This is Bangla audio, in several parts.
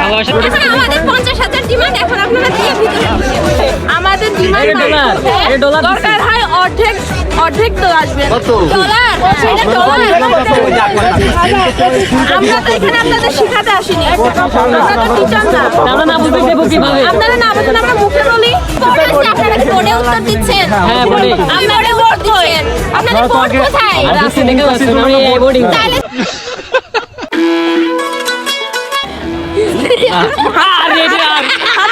আমাদের 50,000 ডিমান্ড, এখন আপনারা দিয়ে ভিতরে আমাদের ডিমান্ড দরকার হয় অর্ধেক তো আসবে ডলার, সেটা ডলার। আমরা তো এখানে আপনাদের শিখাতে আসিনি, আমরা তো টিচার না। আমরা না বুঝতে দেবো কিভাবে? আপনারা না বুঝেন, আমরা মুখে বলি। আপনারা কি বোর্ডে উত্তর দিচ্ছেন? হ্যাঁ বলি। আমরা বোর্ড দিচ্ছেন, আপনাদের বোর্ড কোথায়? রাস্তা দেখে আসছেন, আমি এই বোর্ডিং। তাহলে আরে রে আর হাত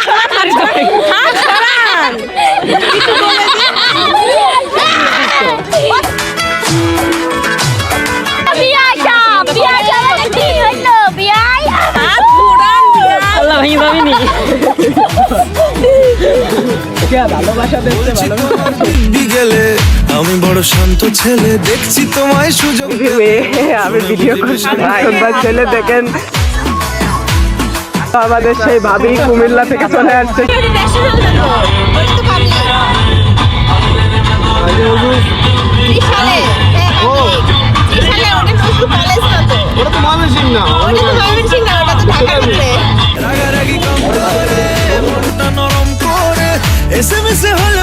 ছড়ান। আল্লাহ ভাই ভাবিনি। গেলে আমি বড় শান্ত ছেলে, দেখছি তোমায় সুযোগ। আমি ভিডিও করছি, সুন্দর ছেলে দেখেন। আমাদের সেই ভাবি কুমিল্লা থেকে চলে আসছে। রাগারাগি কম করে, মনটা নরম করে, SMS এ হলে